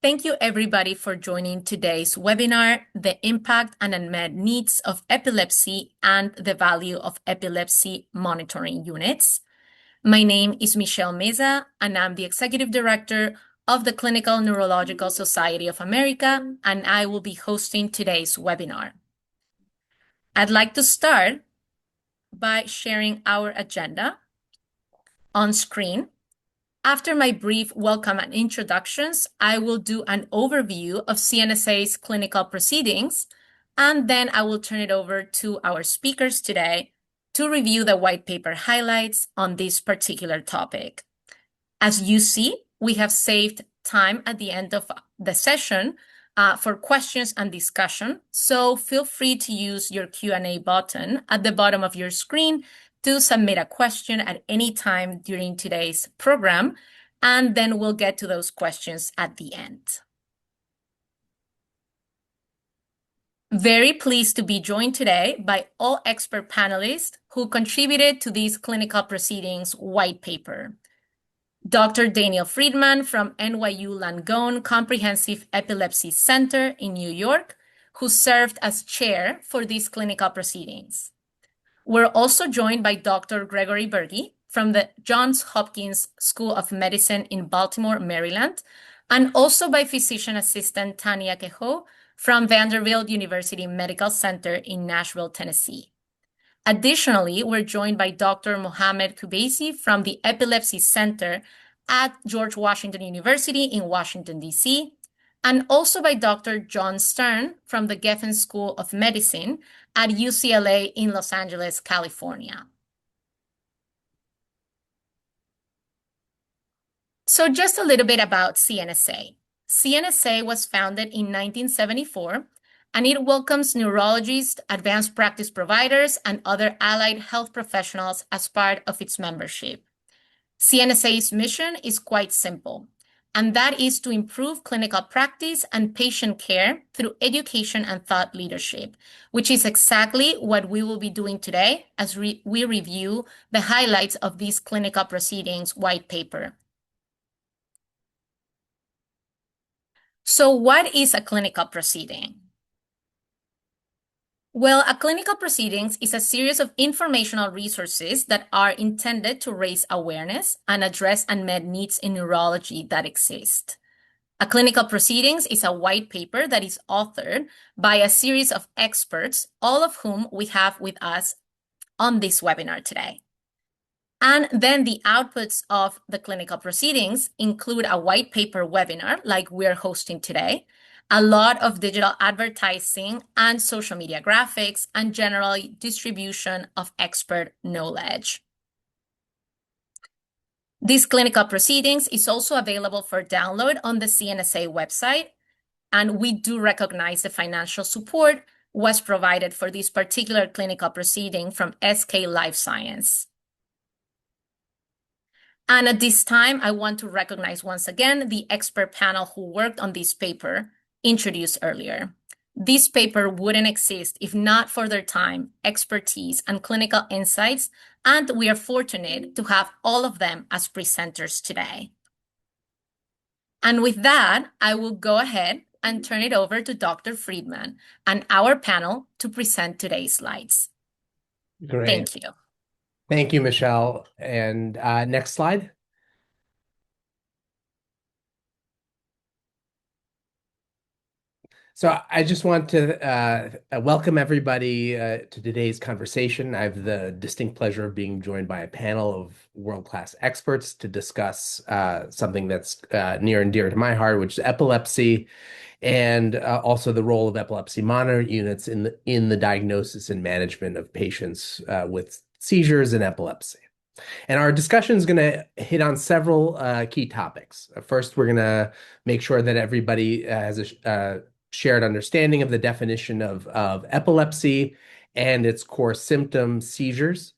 Thank you, everybody, for joining today's webinar, The Impact and Unmet Needs of Epilepsy and the Value of Epilepsy Monitoring Units. My name is Michelle Meza, and I'm the Executive Director of the Clinical Neurological Society of America, and I will be hosting today's webinar. I'd like to start by sharing our agenda on screen. After my brief welcome and introductions, I will do an overview of CNSA's clinical proceedings, and then I will turn it over to our speakers today to review the white paper highlights on this particular topic. As you see, we have saved time at the end of the session for questions and discussion, so feel free to use your Q&A button at the bottom of your screen to submit a question at any time during today's program, and then we'll get to those questions at the end. Very pleased to be joined today by all expert panelists who contributed to this clinical proceedings white paper. Dr. Daniel Friedman from NYU Langone Comprehensive Epilepsy Center in New York, who served as chair for these clinical proceedings. We're also joined by Dr. Gregory Berge from the Johns Hopkins School of Medicine in Baltimore, Maryland, and also by physician assistant Tanya Kehoe from Vanderbilt University Medical Center in Nashville, Tennessee. Additionally, we're joined by Dr. Mohamed Kubaisi from the Epilepsy Center at George Washington University in Washington, D.C., and also by Dr. John Stern from the Geffen School of Medicine at UCLA in Los Angeles, California. So just a little bit about CNSA. CNSA was founded in 1974, and it welcomes neurologists, advanced practice providers, and other allied health professionals as part of its membership. CNSA's mission is quite simple, and that is to improve clinical practice and patient care through education and thought leadership, which is exactly what we will be doing today as we review the highlights of this clinical proceedings white paper. So what is a clinical proceeding? Well, a clinical proceedings is a series of informational resources that are intended to raise awareness and address unmet needs in neurology that exist. A clinical proceedings is a white paper that is authored by a series of experts, all of whom we have with us on this webinar today. And then the outputs of the clinical proceedings include a white paper webinar like we're hosting today, a lot of digital advertising and social media graphics, and general distribution of expert knowledge. This clinical proceedings is also available for download on the CNSA website, and we do recognize the financial support was provided for this particular clinical proceeding from SK Life Science. And at this time, I want to recognize once again the expert panel who worked on this paper introduced earlier. This paper wouldn't exist if not for their time, expertise, and clinical insights, and we are fortunate to have all of them as presenters today. And with that, I will go ahead and turn it over to Dr. Friedman and our panel to present today's slides. Great. Thank you. Thank you, Michelle. And next slide. So I just want to welcome everybody to today's conversation. I have the distinct pleasure of being joined by a panel of world-class experts to discuss something that's near and dear to my heart, which is epilepsy, and also the role of epilepsy monitoring units in the diagnosis and management of patients with seizures and epilepsy. And our discussion is going to hit on several key topics. First, we're going to make sure that everybody has a shared understanding of the definition of epilepsy and its core symptom, seizures.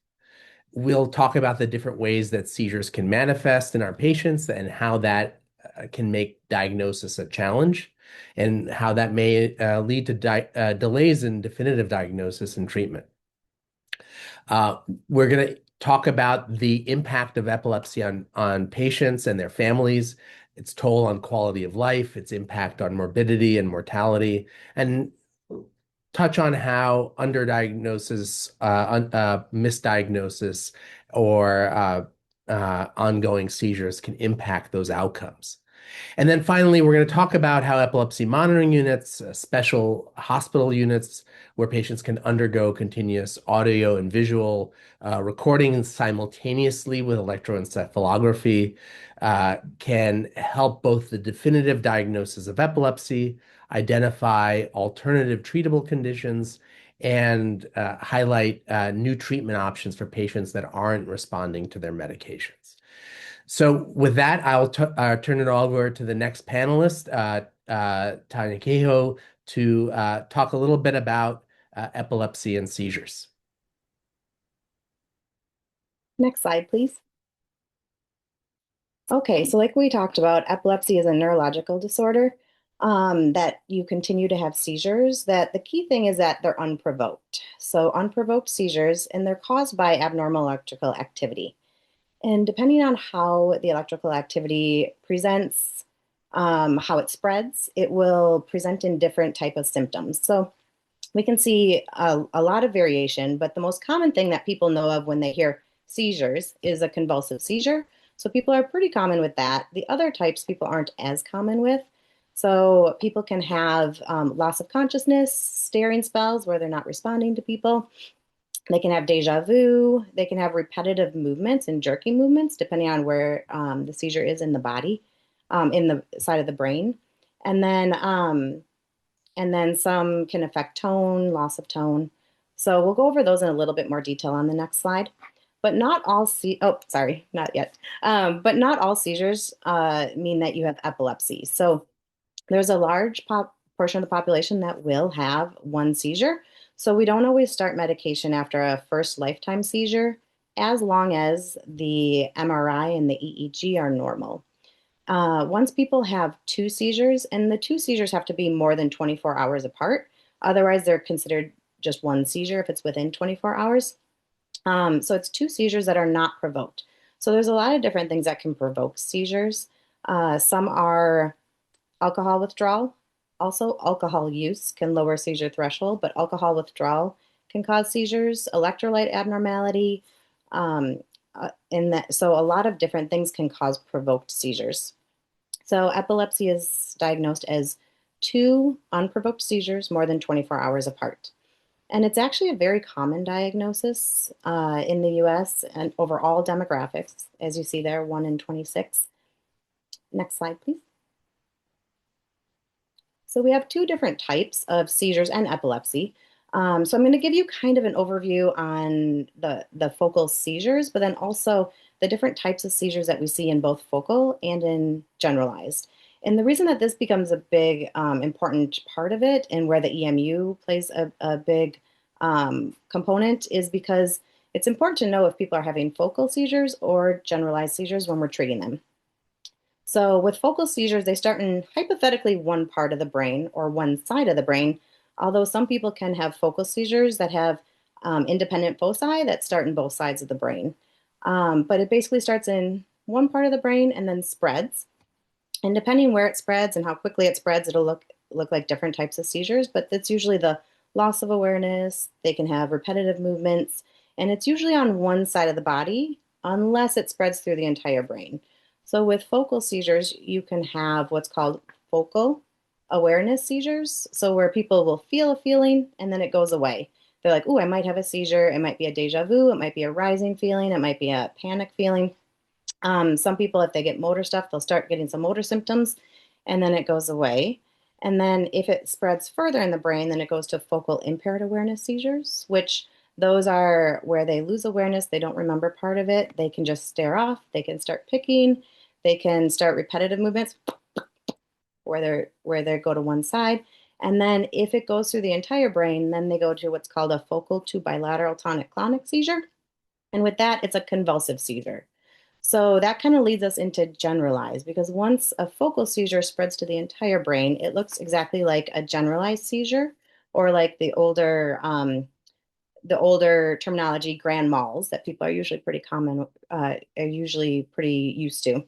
We'll talk about the different ways that seizures can manifest in our patients and how that can make diagnosis a challenge, and how that may lead to delays in definitive diagnosis and treatment. We're going to talk about the impact of epilepsy on patients and their families, its toll on quality of life, its impact on morbidity and mortality, and touch on how underdiagnosis, misdiagnosis, or ongoing seizures can impact those outcomes. And then finally, we're going to talk about how epilepsy monitoring units, special hospital units where patients can undergo continuous audio and visual recording simultaneously with electroencephalography, can help both the definitive diagnosis of epilepsy, identify alternative treatable conditions, and highlight new treatment options for patients that aren't responding to their medications. So with that, I'll turn it over to the next panelist, Tanya Kehoe, to talk a little bit about epilepsy and seizures. Next slide, please. Okay, so like we talked about, epilepsy is a neurological disorder that you continue to have seizures. That the key thing is that they're unprovoked. So unprovoked seizures, and they're caused by abnormal electrical activity. And depending on how the electrical activity presents, how it spreads, it will present in different type of symptoms. So we can see a lot of variation, but the most common thing that people know of when they hear seizures is a convulsive seizure. So people are pretty common with that. The other types people aren't as common with. So people can have loss of consciousness, staring spells where they're not responding to people. They can have deja vu. They can have repetitive movements and jerky movements, depending on where the seizure is in the body, in the side of the brain. And then some can affect tone, loss of tone. So we'll go over those in a little bit more detail on the next slide. But not all not yet. But not all seizures mean that you have epilepsy. So there's a large portion of the population that will have one seizure. So we don't always start medication after a first lifetime seizure, as long as the MRI and the EEG are normal. Once people have two seizures, and the two seizures have to be more than 24 hours apart, otherwise they're considered just one seizure if it's within 24 hours. So it's two seizures that are not provoked. So there's a lot of different things that can provoke seizures. Some are alcohol withdrawal. Also, alcohol use can lower seizure threshold, but alcohol withdrawal can cause seizures, electrolyte abnormality, so a lot of different things can cause provoked seizures. So epilepsy is diagnosed as two unprovoked seizures more than 24 hours apart. And it's actually a very common diagnosis in the US and over all demographics, as you see there, 1 in 26. Next slide, please. So we have two different types of seizures and epilepsy. So I'm going to give you kind of an overview on the focal seizures, but then also the different types of seizures that we see in both focal and in generalized. And the reason that this becomes a big important part of it, and where the EMU plays a big component, is because it's important to know if people are having focal seizures or generalized seizures when we're treating them. So with focal seizures, they start in hypothetically one part of the brain or one side of the brain, although some people can have focal seizures that have independent foci that start in both sides of the brain. But it basically starts in one part of the brain and then spreads. And depending where it spreads and how quickly it spreads, it'll look like different types of seizures, but it's usually the loss of awareness. They can have repetitive movements, and it's usually on one side of the body unless it spreads through the entire brain. So with focal seizures, you can have what's called focal awareness seizures. So where people will feel a feeling and then it goes away. They're like, "Ooh, I might have a seizure." It might be a deja vu. It might be a rising feeling. It might be a panic feeling. Some people, if they get motor stuff, they'll start getting some motor symptoms and then it goes away. And then if it spreads further in the brain, then it goes to focal impaired awareness seizures, which those are where they lose awareness. They don't remember part of it. They can just stare off. They can start picking. They can start repetitive movements where they go to one side. And then if it goes through the entire brain, then they go to what's called a focal to bilateral tonic-clonic seizure. And with that, it's a convulsive seizure. So that kind of leads us into generalized, because once a focal seizure spreads to the entire brain, it looks exactly like a generalized seizure, or like the older terminology grand mals that people are usually pretty used to.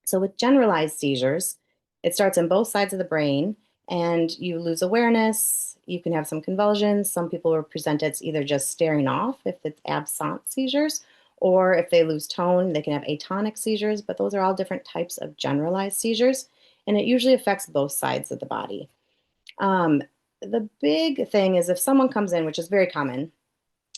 So with generalized seizures, it starts on both sides of the brain and you lose awareness. You can have some convulsions. Some people will present it's either just staring off if it's absent seizures, or if they lose tone, they can have atonic seizures, but those are all different types of generalized seizures, and it usually affects both sides of the body. Um, the big thing is if someone comes in, which is very common,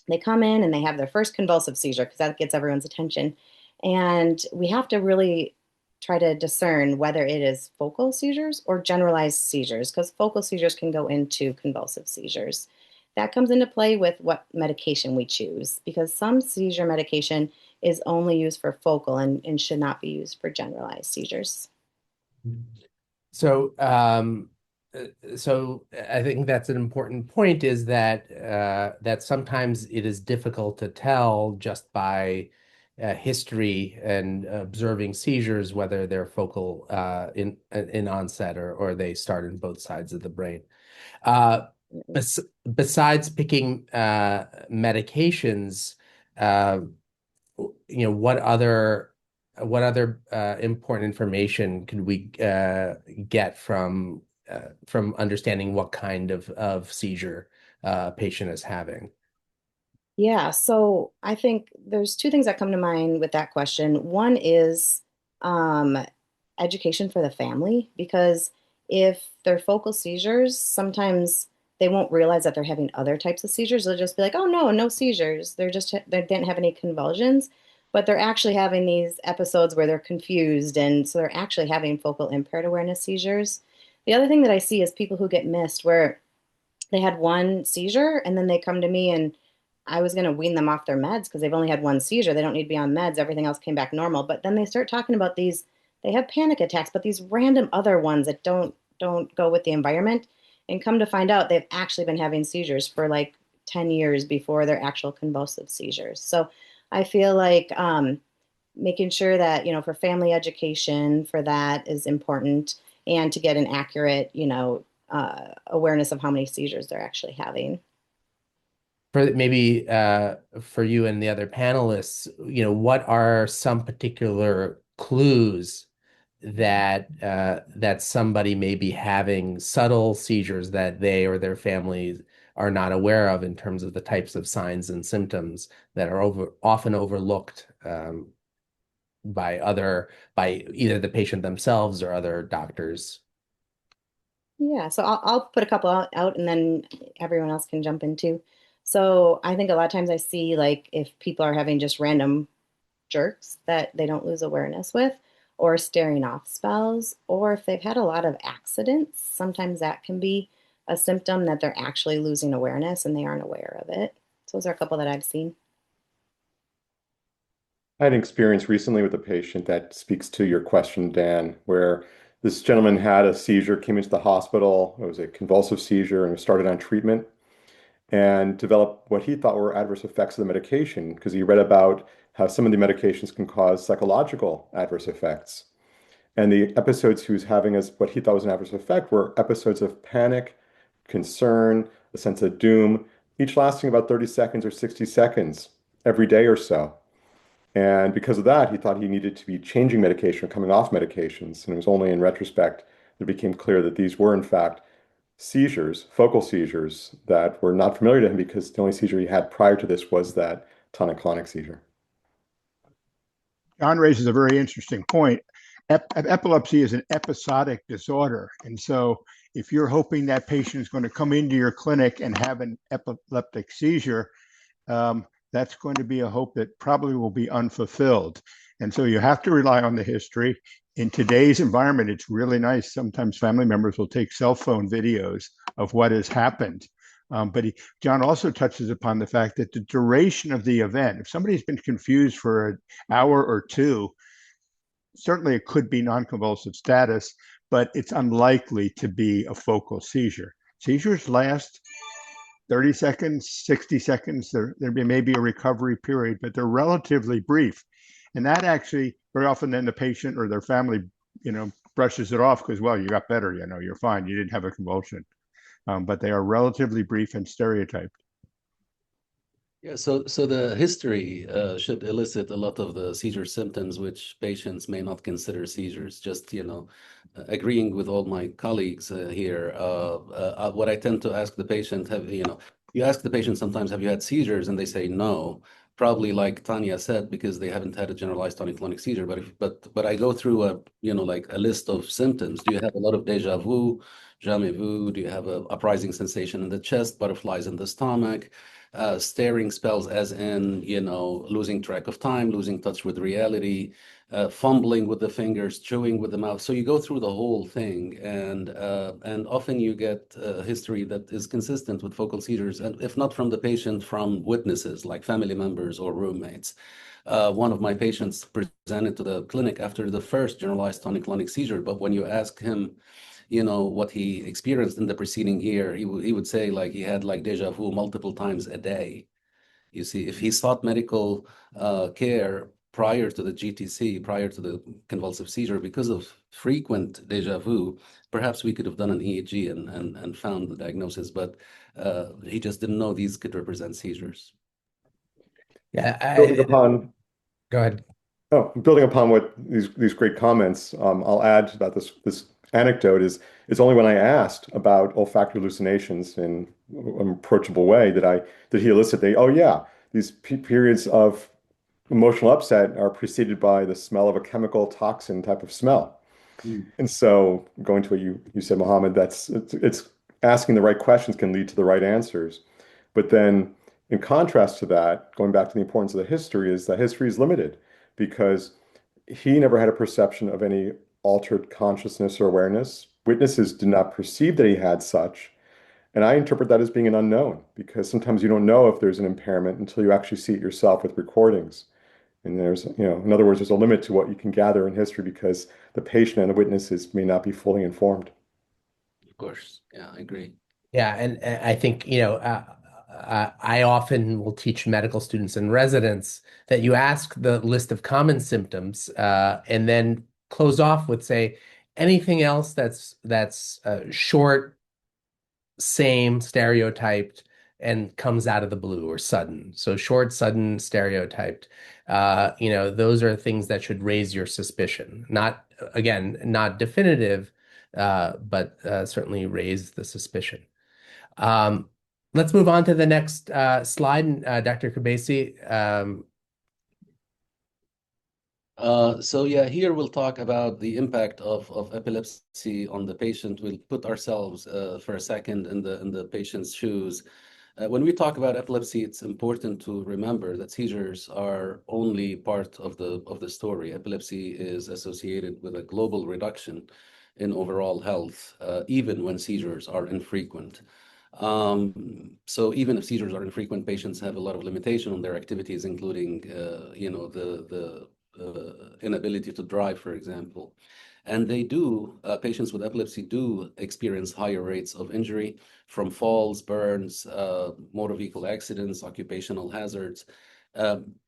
they come in and they have their first convulsive seizure because that gets everyone's attention. And we have to really try to discern whether it is focal seizures or generalized seizures because focal seizures can go into convulsive seizures. That comes into play with what medication we choose because some seizure medication is only used for focal and should not be used for generalized seizures. So, so I think that's an important point is that that sometimes it is difficult to tell just by history and observing seizures whether they're focal in onset or they start in both sides of the brain. Uh, Besides picking medications, uh, what other important information could we get from understanding what kind of seizure a patient is having? Yeah, so I think there's two things that come to mind with that question. One is um, education for the family, because if they're focal seizures, sometimes they won't realize that they're having other types of seizures. They'll just be like, "Oh no, no seizures. They didn't have any convulsions," but they're actually having these episodes where they're confused, and so they're actually having focal impaired awareness seizures. The other thing that I see is people who get missed, where they had one seizure and then they come to me and I was going to wean them off their meds because they've only had one seizure. They don't need to be on meds. Everything else came back normal. But then they start talking about these, they have panic attacks, but these random other ones that don't go with the environment. And come to find out they've actually been having seizures for like 10 years before their actual convulsive seizures. So I feel like making sure that, for family education for that is important and to get an accurate, awareness of how many seizures they're actually having. For maybe for you and the other panelists, what are some particular clues that somebody may be having subtle seizures that they or their families are not aware of in terms of the types of signs and symptoms that are often overlooked by either the patient themselves or other doctors. Yeah, so I'll put a couple out and then everyone else can jump in too. So I think a lot of times I see like if people are having just random jerks that they don't lose awareness with, or staring off spells, or if they've had a lot of accidents, sometimes that can be a symptom that they're actually losing awareness and they aren't aware of it. So those are a couple that I've seen. I had an experience recently with a patient that speaks to your question, Dan, where this gentleman had a seizure, came into the hospital. It was a convulsive seizure and was started on treatment and developed what he thought were adverse effects of the medication because he read about how some of the medications can cause psychological adverse effects. And the episodes he was having as what he thought was an adverse effect were episodes of panic, concern, a sense of doom, each lasting about 30 seconds or 60 seconds every day or so. And because of that, he thought he needed to be changing medication or coming off medications. And it was only in retrospect that it became clear that these were, in fact, seizures, focal seizures that were not familiar to him because the only seizure he had prior to this was that tonic-clonic seizure. John raises a very interesting point. Epilepsy is an episodic disorder. And so if you're hoping that patient is going to come into your clinic and have an epileptic seizure, that's going to be a hope that probably will be unfulfilled. And so you have to rely on the history. In today's environment, it's really nice. Sometimes family members will take cell phone videos of what has happened. John also touches upon the fact that the duration of the event, if somebody's been confused for an hour or two, certainly it could be non-convulsive status, but it's unlikely to be a focal seizure. Seizures last 30 seconds, 60 seconds. There may be a recovery period, but they're relatively brief. And that actually, very often then the patient or their family, brushes it off because, well, you got better, you're fine. You didn't have a convulsion. But they are relatively brief and stereotyped. Yeah, so the history should elicit a lot of the seizure symptoms, which patients may not consider seizures. Just, agreeing with all my colleagues here, what I tend to ask the patient, you ask the patient sometimes, have you had seizures? And they say no. Probably like Tanya said, because they haven't had a generalized tonic-clonic seizure. But I go through like a list of symptoms. Do you have a lot of déjà vu, jamais vu? Do you have a uprising sensation in the chest, butterflies in the stomach? Staring spells as in, losing track of time, losing touch with reality, fumbling with the fingers, chewing with the mouth. So you go through the whole thing, and often you get a history that is consistent with focal seizures, and if not from the patient, from witnesses like family members or roommates. One of my patients presented to the clinic after the first generalized tonic-clonic seizure, but when you ask him, what he experienced in the preceding year, he would say like he had like déjà vu multiple times a day. You see, if he sought medical care prior to the GTC, prior to the convulsive seizure, because of frequent déjà vu, perhaps we could have done an EEG and found the diagnosis, but he just didn't know these could represent seizures. Yeah, Building upon go ahead. building upon what these great comments, I'll add about this anecdote is it's only when I asked about olfactory hallucinations in an approachable way did he elicit oh yeah, these periods of emotional upset are preceded by the smell of a chemical toxin type of smell. And so going to what you said, Mohammed, it's asking the right questions can lead to the right answers. But then in contrast to that, going back to the importance of the history, is that history is limited because he never had a perception of any altered consciousness or awareness. Witnesses did not perceive that he had such. And I interpret that as being an unknown because sometimes you don't know if there's an impairment until you actually see it yourself with recordings. And in other words, there's a limit to what you can gather in history because the patient and the witnesses may not be fully informed. Of course. Yeah, I agree. Yeah, and I think, I often will teach medical students and residents that you ask the list of common symptoms, and then close off with, say, anything else that's short, same, stereotyped, and comes out of the blue or sudden. So short, sudden, stereotyped. Those are things that should raise your suspicion. Not, again, not definitive, but certainly raise the suspicion. Let's move on to the next slide, Dr. Kubasi. So yeah, here we'll talk about the impact of epilepsy on the patient. We'll put ourselves for a second in the patient's shoes. When we talk about epilepsy, it's important to remember that seizures are only part of the story. Epilepsy is associated with a global reduction in overall health, even when seizures are infrequent. So even if seizures are infrequent, patients have a lot of limitation on their activities, including, the inability to drive, for example. And patients with epilepsy do experience higher rates of injury from falls, burns, motor vehicle accidents, occupational hazards.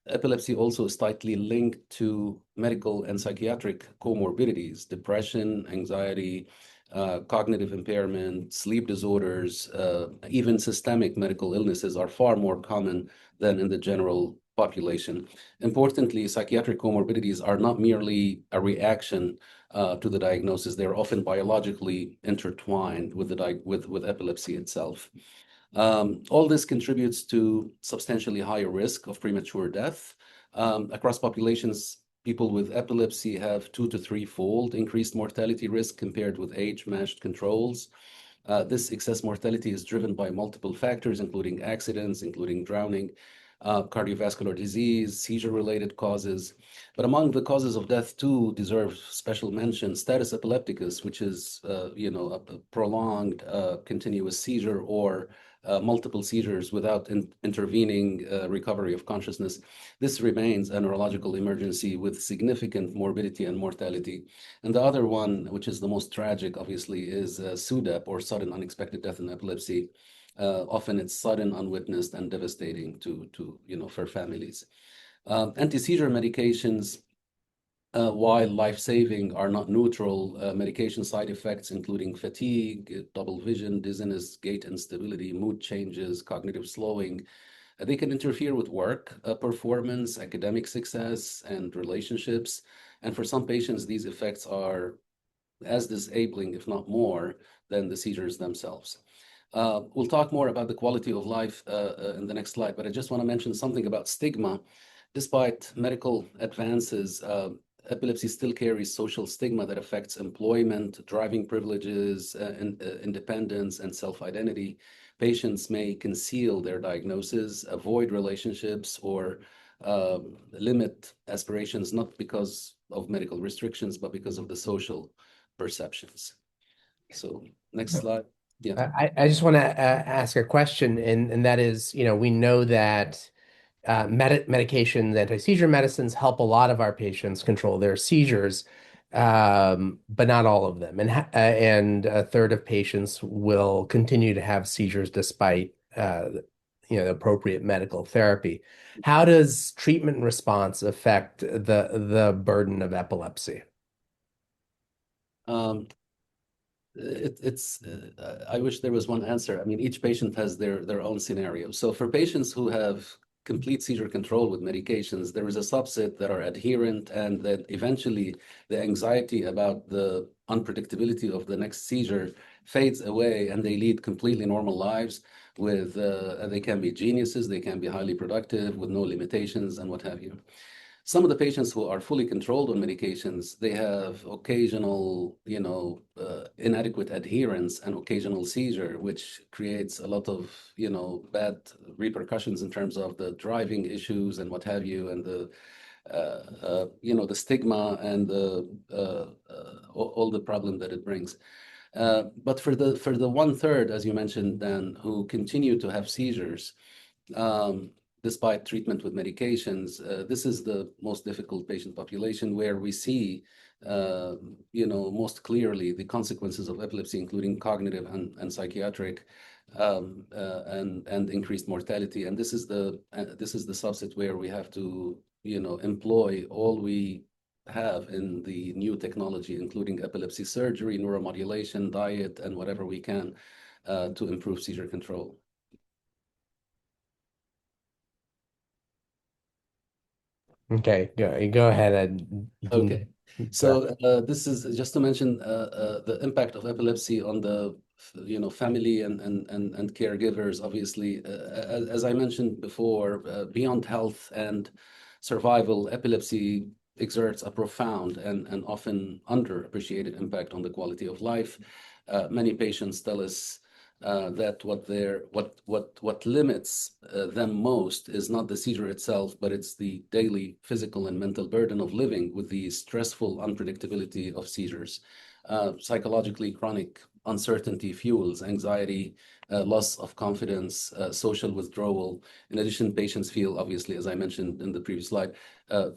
Epilepsy also is tightly linked to medical and psychiatric comorbidities, depression, anxiety, cognitive impairment, sleep disorders, even systemic medical illnesses are far more common than in the general population. Importantly, psychiatric comorbidities are not merely a reaction to the diagnosis. They're often biologically intertwined with epilepsy itself. All this contributes to substantially higher risk of premature death. Across populations, people with epilepsy have 2 to 3-fold increased mortality risk compared with age-matched controls. This excess mortality is driven by multiple factors, including accidents, including drowning, cardiovascular disease, seizure-related causes. But among the causes of death, too, deserve special mention: status epilepticus, which is, a prolonged continuous seizure or multiple seizures without intervening recovery of consciousness. This remains a neurological emergency with significant morbidity and mortality. And the other one, which is the most tragic, obviously, is SUDEP, or sudden unexpected death in epilepsy. Often it's sudden, unwitnessed, and devastating for families. Anti-seizure medications, while life-saving, are not neutral. Medication side effects, including fatigue, double vision, dizziness, gait instability, mood changes, cognitive slowing, They can interfere with work performance, academic success, and relationships. And for some patients, these effects are as disabling, if not more, than the seizures themselves. We'll talk more about the quality of life in the next slide, but I just want to mention something about stigma. Despite medical advances, epilepsy still carries social stigma that affects employment, driving privileges, independence, and self-identity. Patients may conceal their diagnosis, avoid relationships, or limit aspirations, not because of medical restrictions, but because of the social perceptions. So next slide. Yeah. I just want to ask a question, and that is, we know that medications, anti-seizure medicines help a lot of our patients control their seizures, but not all of them. And a third of patients will continue to have seizures despite the appropriate medical therapy. How does treatment response affect the burden of epilepsy? I wish there was one answer. I mean, each patient has their own scenario. So for patients who have complete seizure control with medications, there is a subset that are adherent, and that eventually the anxiety about the unpredictability of the next seizure fades away, and they lead completely normal lives with, they can be geniuses, they can be highly productive with no limitations and what have you. Some of the patients who are fully controlled on medications, they have occasional, inadequate adherence and occasional seizure, which creates a lot of, bad repercussions in terms of the driving issues and what have you, and the stigma and all the problem that it brings. But for the 1/3, as you mentioned, Dan, who continue to have seizures, despite treatment with medications, this is the most difficult patient population where we see, most clearly the consequences of epilepsy, including cognitive and psychiatric, and increased mortality. And this is the subset where we have to, employ all we have in the new technology, including epilepsy surgery, neuromodulation, diet, and whatever we can to improve seizure control. Okay, go ahead. Okay. So this is just to mention the impact of epilepsy on the family and caregivers. Obviously, as I mentioned before, beyond health and survival, epilepsy exerts a profound and often underappreciated impact on the quality of life. Many patients tell us that what limits them most is not the seizure itself, but it's the daily physical and mental burden of living with the stressful unpredictability of seizures. Psychologically, chronic uncertainty fuels anxiety, loss of confidence, social withdrawal. In addition, patients feel, obviously, as I mentioned in the previous slide,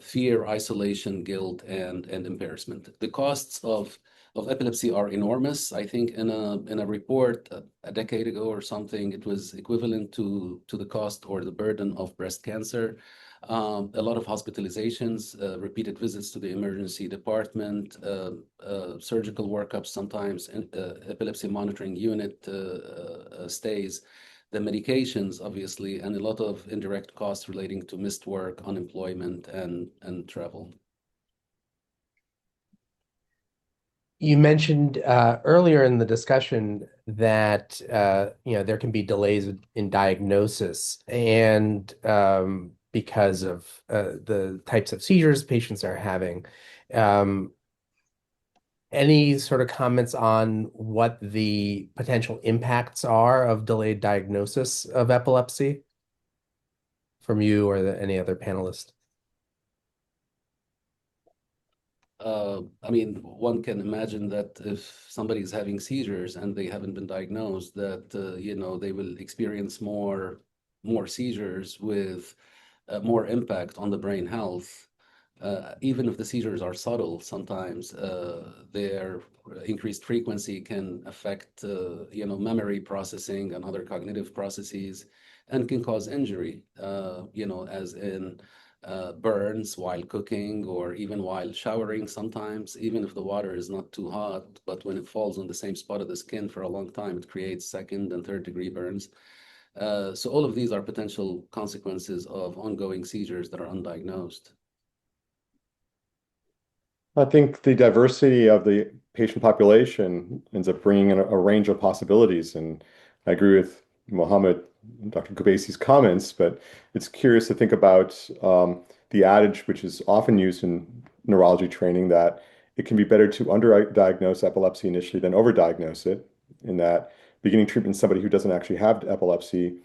fear, isolation, guilt, and embarrassment. The costs of epilepsy are enormous. I think in a report a decade ago or something, it was equivalent to the cost or the burden of breast cancer. A lot of hospitalizations, repeated visits to the emergency department, surgical workups, sometimes epilepsy monitoring unit stays, the medications, obviously, and a lot of indirect costs relating to missed work, unemployment, and travel. You mentioned earlier in the discussion that there can be delays in diagnosis, and because of the types of seizures patients are having. Any sort of comments on what the potential impacts are of delayed diagnosis of epilepsy from you or any other panelist? I mean, one can imagine that if somebody is having seizures and they haven't been diagnosed, that they will experience more seizures with more impact on the brain health. Even if the seizures are subtle, sometimes their increased frequency can affect memory processing and other cognitive processes, and can cause injury, as in burns while cooking or even while showering sometimes, even if the water is not too hot, but when it falls on the same spot of the skin for a long time, it creates second and third degree burns. So all of these are potential consequences of ongoing seizures that are undiagnosed. I think the diversity of the patient population ends up bringing in a range of possibilities. And I agree with Mohammed, Dr. Kubaisi's comments, but it's curious to think about the adage, which is often used in neurology training, that it can be better to underdiagnose epilepsy initially than overdiagnose it, in that beginning treatment in somebody who doesn't actually have epilepsy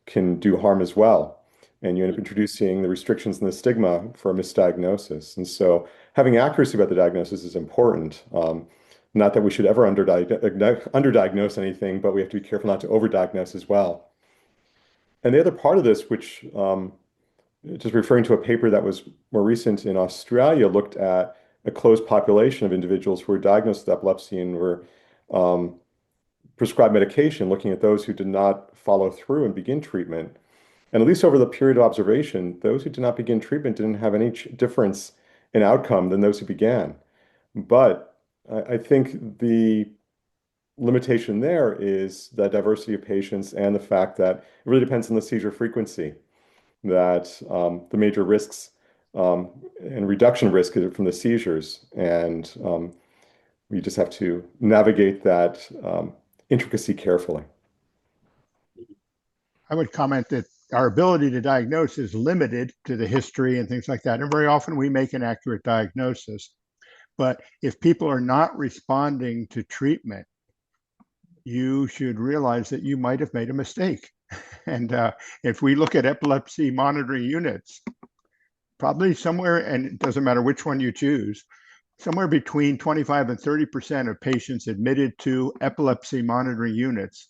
can do harm as well. And you end up introducing the restrictions and the stigma for a misdiagnosis. And so having accuracy about the diagnosis is important. Not that we should ever underdiagnose anything, but we have to be careful not to overdiagnose as well. And the other part of this, which just referring to a paper that was more recent in Australia, looked at a closed population of individuals who were diagnosed with epilepsy and were prescribed medication, looking at those who did not follow through and begin treatment. And at least over the period of observation, those who did not begin treatment didn't have any difference in outcome than those who began. But I think the limitation there is the diversity of patients and the fact that it really depends on the seizure frequency, that the major risks and reduction risk from the seizures. And we just have to navigate that intricacy carefully. I would comment that our ability to diagnose is limited to the history and things like that. And very often we make an accurate diagnosis. But if people are not responding to treatment, you should realize that you might have made a mistake. And if we look at epilepsy monitoring units, probably somewhere, and it doesn't matter which one you choose, somewhere between 25 and 30% of patients admitted to epilepsy monitoring units,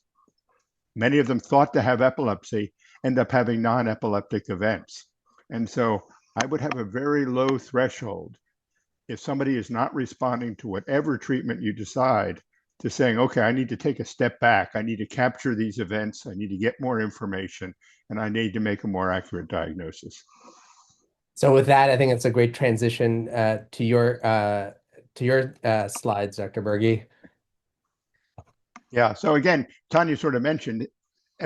many of them thought to have epilepsy, end up having non-epileptic events. And so I would have a very low threshold if somebody is not responding to whatever treatment you decide, to saying, okay, I need to take a step back. I need to capture these events. I need to get more information, and I need to make a more accurate diagnosis. So with that, I think it's a great transition to your slides, Dr. Berge. Yeah. So again, Tanya sort of mentioned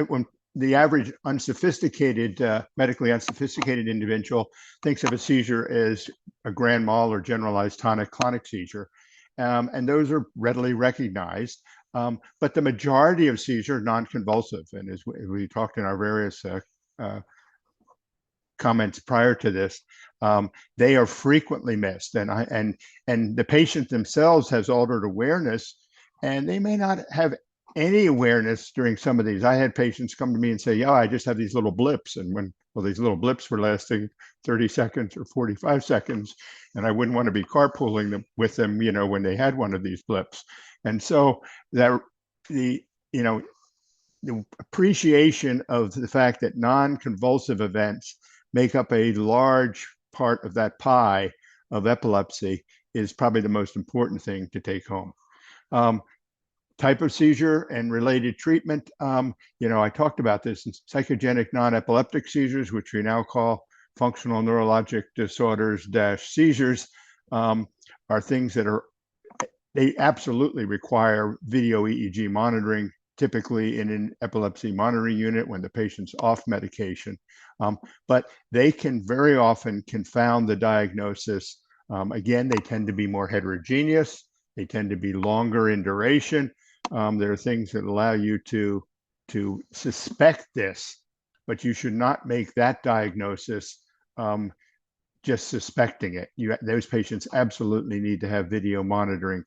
when the average unsophisticated, medically unsophisticated individual thinks of a seizure as a grand mal or generalized tonic-clonic seizure. And those are readily recognized. But the majority of seizure are non-convulsive. And as we talked in our various comments prior to this, they are frequently missed. And the patient themselves has altered awareness, and they may not have any awareness during some of these. I had patients come to me and say, yeah, I just have these little blips. And these little blips were lasting 30 seconds or 45 seconds. And I wouldn't want to be carpooling with them, when they had one of these blips. And so that the appreciation of the fact that non-convulsive events make up a large part of that pie of epilepsy is probably the most important thing to take home. Type of seizure and related treatment. I talked about this in psychogenic non-epileptic seizures, which we now call functional neurologic disorders - seizures, are things that they absolutely require video EEG monitoring, typically in an epilepsy monitoring unit when the patient's off medication. But they can very often confound the diagnosis. Again, they tend to be more heterogeneous. They tend to be longer in duration. There are things that allow you to suspect this, but you should not make that diagnosis just suspecting it. Those patients absolutely need to have video monitoring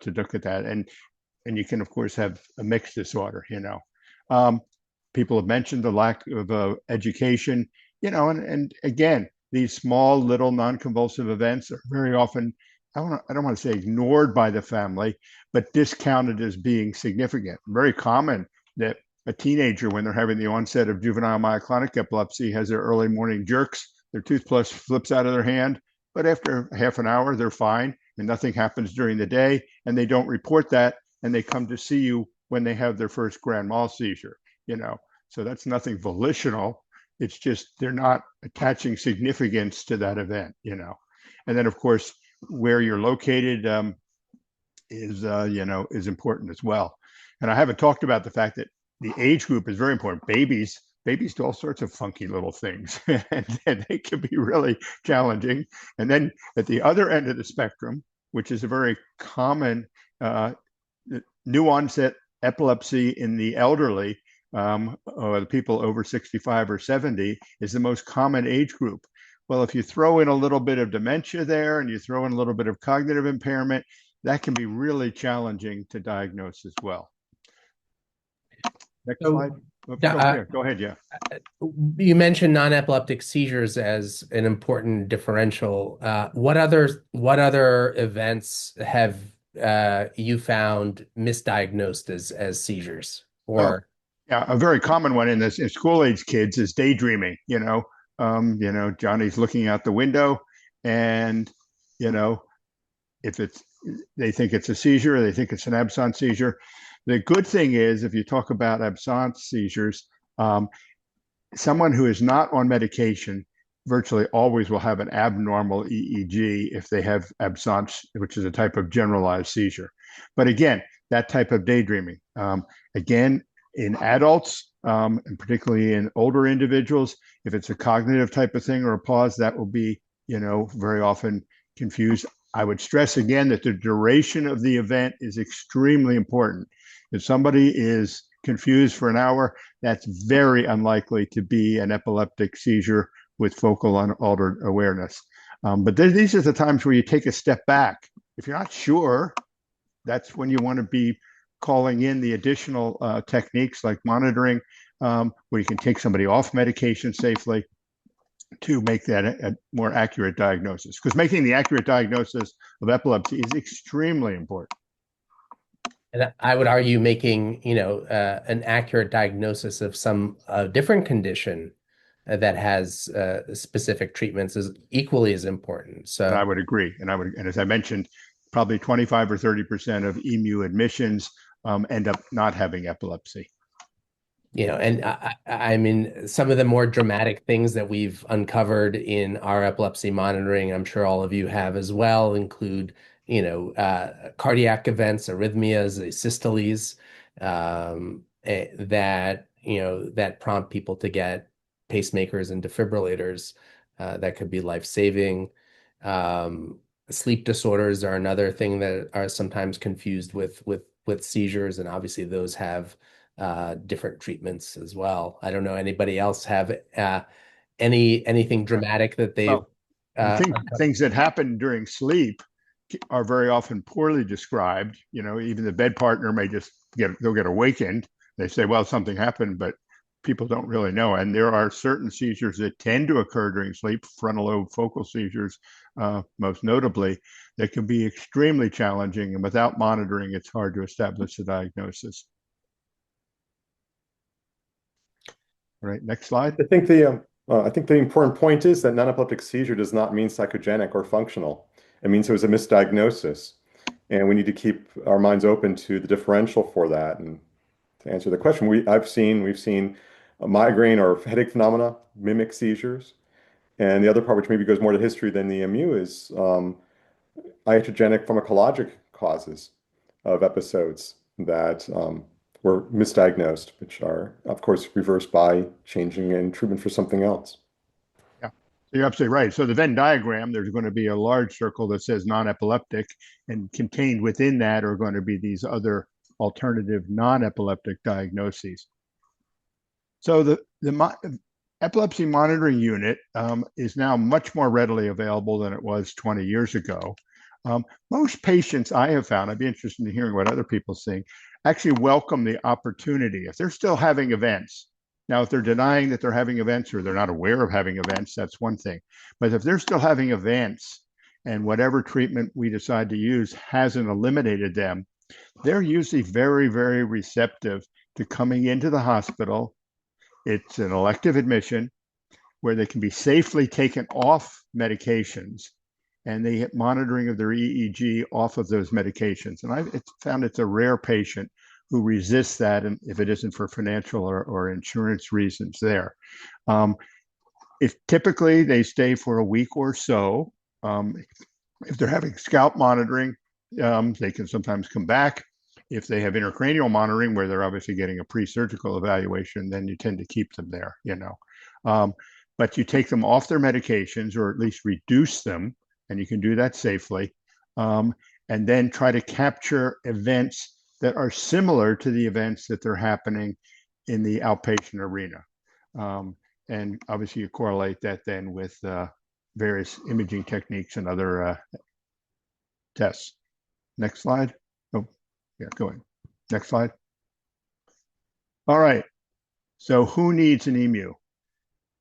to look at that. And you can, of course, have a mixed disorder, People have mentioned the lack of education, and again, these small little non-convulsive events are very often, I don't want to say ignored by the family, but discounted as being significant. Very common that a teenager, when they're having the onset of juvenile myoclonic epilepsy, has their early morning jerks, their toothbrush flips out of their hand, but after half an hour, they're fine and nothing happens during the day, and they don't report that, and they come to see you when they have their first grand mal seizure, So that's nothing volitional. It's just they're not attaching significance to that event, And then, of course, where you're located is important as well. And I haven't talked about the fact that the age group is very important. Babies do all sorts of funky little things, and they can be really challenging. And then at the other end of the spectrum, which is a very common new onset epilepsy in the elderly, or the people over 65 or 70, is the most common age group. Well, if you throw in a little bit of dementia there and you throw in a little bit of cognitive impairment, that can be really challenging to diagnose as well. Next slide. Go ahead. Yeah. You mentioned non-epileptic seizures as an important differential. What other events have you found misdiagnosed as seizures? Or yeah, a very common one in school age kids is daydreaming. Johnny's looking out the window, and if they think it's a seizure, or they think it's an absence seizure. The good thing is, if you talk about absence seizures, someone who is not on medication virtually always will have an abnormal EEG if they have absence, which is a type of generalized seizure. But again, that type of daydreaming, again, in adults, and particularly in older individuals, if it's a cognitive type of thing or a pause, that will be, very often confused. I would stress again that the duration of the event is extremely important. If somebody is confused for an hour, that's very unlikely to be an epileptic seizure with focal unaltered awareness. But these are the times where you take a step back. If you're not sure, that's when you want to be calling in the additional techniques like monitoring, where you can take somebody off medication safely to make that a more accurate diagnosis. Because making the accurate diagnosis of epilepsy is extremely important. And I would argue making, an accurate diagnosis of some different condition that has specific treatments is equally as important. So and I would agree. And as I mentioned, probably 25 or 30% of EMU admissions end up not having epilepsy. And I mean, some of the more dramatic things that we've uncovered in our epilepsy monitoring, I'm sure all of you have as well, include, cardiac events, arrhythmias, asystoles, that prompt people to get pacemakers and defibrillators that could be life-saving. Sleep disorders are another thing that are sometimes confused with seizures, and obviously those have different treatments as well. I don't know, anybody else have anything dramatic that they've things that happen during sleep are very often poorly described. Even the bed partner may just they'll get awakened. They say, well, something happened, but people don't really know. And there are certain seizures that tend to occur during sleep, frontal lobe focal seizures, most notably, that can be extremely challenging. And without monitoring, it's hard to establish a diagnosis. All right, next slide. I think the important point is that non-epileptic seizure does not mean psychogenic or functional. It means it was a misdiagnosis, and we need to keep our minds open to the differential for that. And to answer the question, we've seen a migraine or headache phenomena mimic seizures, and the other part, which maybe goes more to history than the MU, is iatrogenic pharmacologic causes of episodes that were misdiagnosed, which are, of course, reversed by changing in treatment for something else. Yeah, you're absolutely right. So the Venn diagram, there's going to be a large circle that says non-epileptic, and contained within that are going to be these other alternative non-epileptic diagnoses. So the epilepsy monitoring unit is now much more readily available than it was 20 years ago. Most patients I have found, I'd be interested in hearing what other people think, actually welcome the opportunity. If they're still having events, now if they're denying that they're having events or they're not aware of having events, that's one thing. But if they're still having events and whatever treatment we decide to use hasn't eliminated them, they're usually very, very receptive to coming into the hospital. It's an elective admission where they can be safely taken off medications, and they get monitoring of their EEG off of those medications. And I've found it's a rare patient who resists that, and if it isn't for financial or insurance reasons there. If typically they stay for a week or so, if they're having scalp monitoring, they can sometimes come back. If they have intracranial monitoring, where they're obviously getting a pre-surgical evaluation, then you tend to keep them there, but you take them off their medications, or at least reduce them, and you can do that safely, and then try to capture events that are similar to the events that they're happening in the outpatient arena. And obviously you correlate that then with various imaging techniques and other tests. Next slide. Oh, yeah, go ahead. Next slide. All right. So who needs an EMU?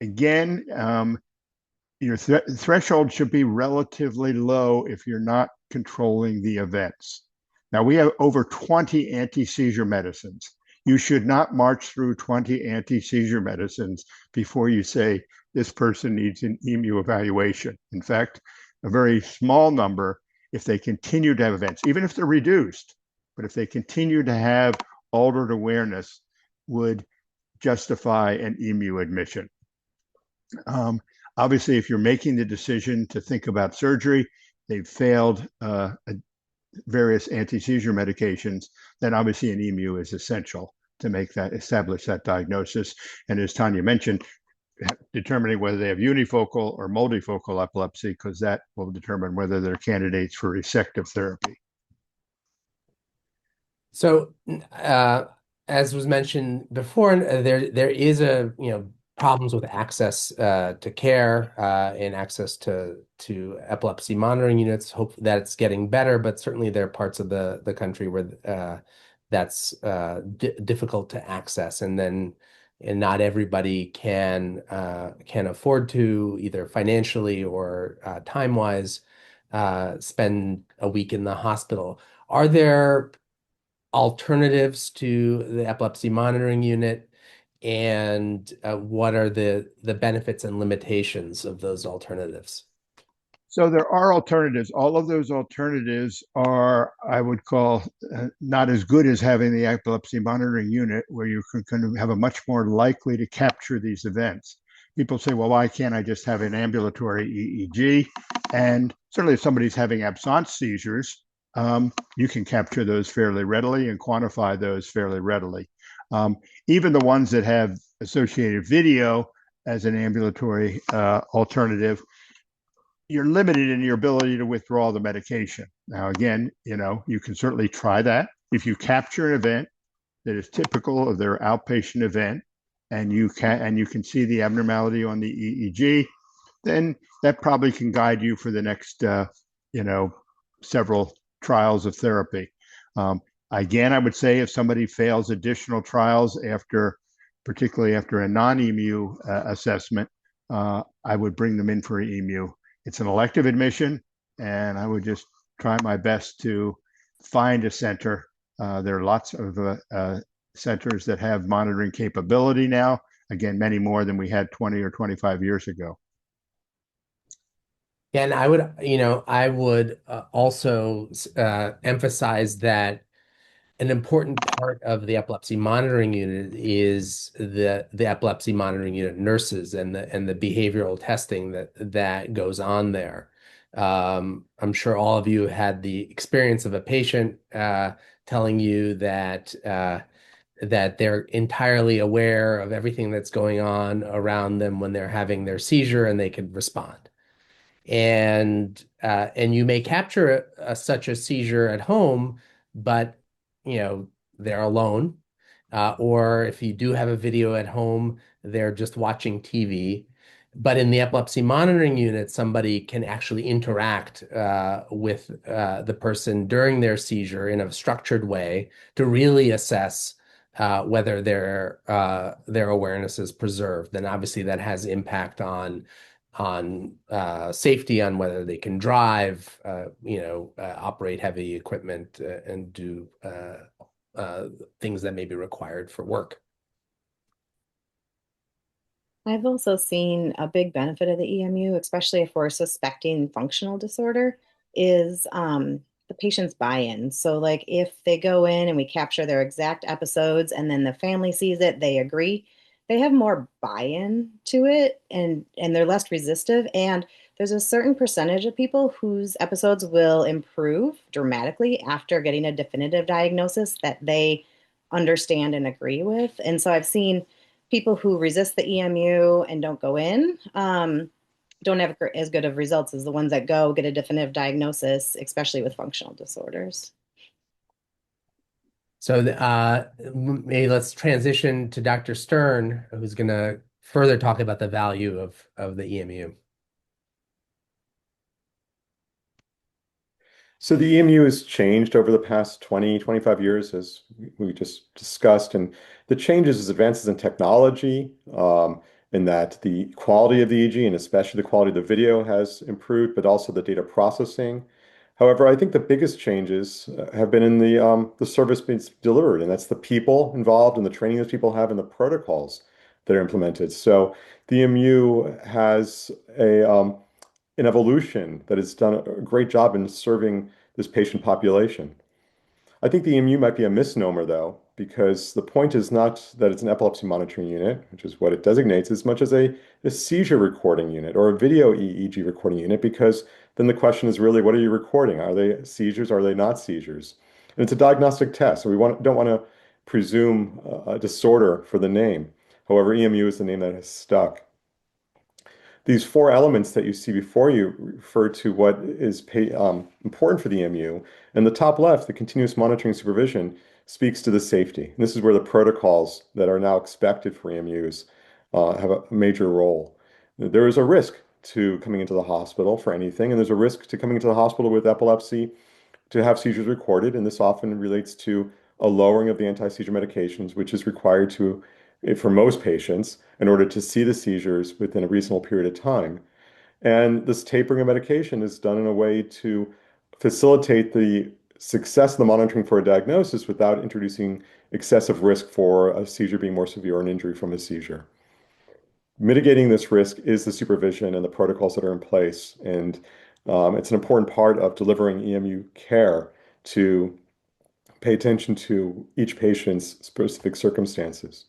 Again, your threshold should be relatively low if you're not controlling the events. Now, we have over 20 anti-seizure medicines. You should not march through 20 anti-seizure medicines before you say this person needs an EMU evaluation. In fact, a very small number, if they continue to have events, even if they're reduced, but if they continue to have altered awareness, would justify an EMU admission. Obviously, if you're making the decision to think about surgery, they've failed various anti-seizure medications, then obviously an EMU is essential to establish that diagnosis. And as Tanya mentioned, determining whether they have unifocal or multifocal epilepsy, because that will determine whether they're candidates for resective therapy. So, as was mentioned before, there is problems with access to care and access to epilepsy monitoring units. Hope that it's getting better, but certainly there are parts of the country where that's difficult to access, and not everybody can afford to, either financially or time-wise, spend a week in the hospital. Are there alternatives to the epilepsy monitoring unit, and what are the benefits and limitations of those alternatives? So there are alternatives. All of those alternatives are, I would call, not as good as having the epilepsy monitoring unit, where you can have a much more likely to capture these events. People say, well, why can't I just have an ambulatory EEG? And certainly if somebody's having absence seizures, you can capture those fairly readily and quantify those fairly readily. Even the ones that have associated video as an ambulatory alternative, you're limited in your ability to withdraw the medication. Now, again, you can certainly try that. If you capture an event that is typical of their outpatient event, and you can see the abnormality on the EEG, then that probably can guide you for the next, several trials of therapy. Again, I would say if somebody fails additional trials particularly after a non-EMU assessment, I would bring them in for an EMU. It's an elective admission, and I would just try my best to find a center. There are lots of centers that have monitoring capability now. Again, many more than we had 20 or 25 years ago. And I would also emphasize that an important part of the epilepsy monitoring unit is the epilepsy monitoring unit nurses and the behavioral testing that goes on there. I'm sure all of you had the experience of a patient telling you that they're entirely aware of everything that's going on around them when they're having their seizure, and they could respond. And you may capture such a seizure at home, but they're alone, or if you do have a video at home, they're just watching TV. But in the epilepsy monitoring unit, somebody can actually interact with the person during their seizure in a structured way to really assess whether their awareness is preserved. And obviously that has impact on safety, on whether they can drive, operate heavy equipment, and do things that may be required for work. I've also seen a big benefit of the EMU, especially if we're suspecting functional disorder, is the patient's buy-in. So like if they go in and we capture their exact episodes and then the family sees it, they agree, they have more buy-in to it, and they're less resistive, and there's a certain percentage of people whose episodes will improve dramatically after getting a definitive diagnosis that they understand and agree with. And so I've seen people who resist the EMU and don't go in, don't have as good of results as the ones that go get a definitive diagnosis, especially with functional disorders. So maybe let's transition to Dr. Stern, who's going to further talk about the value of the EMU. So the EMU has changed over the past 20, 25 years, as we just discussed. And the changes is advances in technology, in that the quality of the EEG and especially the quality of the video has improved, but also the data processing. However, I think the biggest changes have been in the service being delivered, and that's the people involved and the training that people have and the protocols that are implemented. So the EMU has an evolution that has done a great job in serving this patient population. I think the EMU might be a misnomer, though, because the point is not that it's an epilepsy monitoring unit, which is what it designates, as much as a seizure recording unit or a video EEG recording unit, because then the question is really, what are you recording? Are they seizures? Are they not seizures? And it's a diagnostic test, so don't want to presume a disorder for the name. However, EMU is the name that has stuck. These four elements that you see before you refer to what is important for the EMU. And the top left, the continuous monitoring supervision, speaks to the safety. And this is where the protocols that are now expected for EMUs have a major role. There is a risk to coming into the hospital for anything, and there's a risk to coming into the hospital with epilepsy to have seizures recorded, and this often relates to a lowering of the anti-seizure medications, which is required for most patients in order to see the seizures within a reasonable period of time. And this tapering of medication is done in a way to facilitate the success of the monitoring for a diagnosis without introducing excessive risk for a seizure being more severe or an injury from a seizure. Mitigating this risk is the supervision and the protocols that are in place. And it's an important part of delivering EMU care to pay attention to each patient's specific circumstances.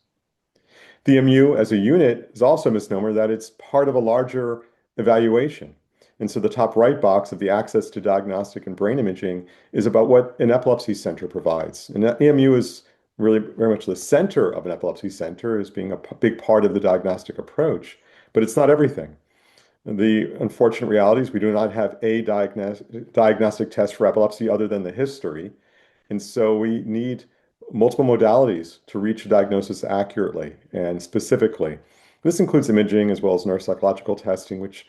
The EMU as a unit is also a misnomer that it's part of a larger evaluation. And so the top right box of the access to diagnostic and brain imaging is about what an epilepsy center provides. And that EMU is really very much the center of an epilepsy center as being a big part of the diagnostic approach, but it's not everything. The unfortunate reality is we do not have a diagnostic test for epilepsy other than the history. And so we need multiple modalities to reach a diagnosis accurately and specifically. This includes imaging as well as neuropsychological testing, which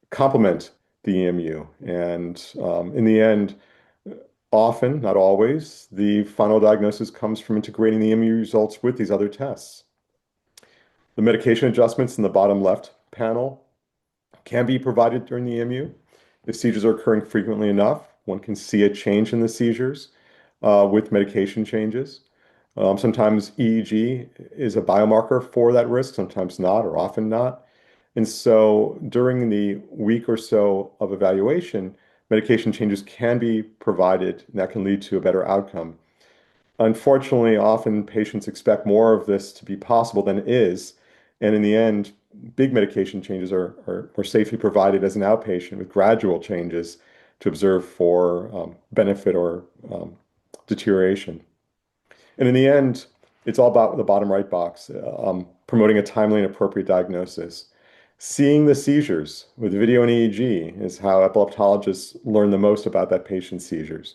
complement the EMU. And in the end, often, not always, the final diagnosis comes from integrating the EMU results with these other tests. The medication adjustments in the bottom left panel can be provided during the EMU. If seizures are occurring frequently enough, one can see a change in the seizures with medication changes. Sometimes EEG is a biomarker for that risk, sometimes not, or often not. And so during the week or so of evaluation, medication changes can be provided, and that can lead to a better outcome. Unfortunately, often patients expect more of this to be possible than it is. And in the end, big medication changes are more safely provided as an outpatient with gradual changes to observe for benefit or deterioration. And in the end, it's all about the bottom right box, promoting a timely and appropriate diagnosis. Seeing the seizures with video and EEG is how epileptologists learn the most about that patient's seizures.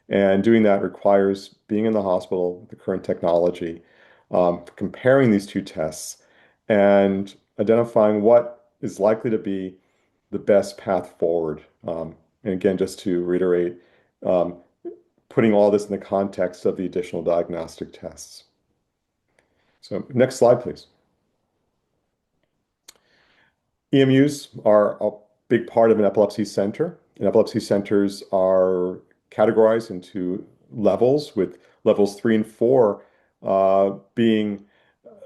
And doing that requires being in the hospital with the current technology, comparing these two tests and identifying what is likely to be the best path forward. And again, just to reiterate, putting all this in the context of the additional diagnostic tests. So next slide, please. EMUs are a big part of an epilepsy center. And epilepsy centers are categorized into levels, with levels 3 and 4 being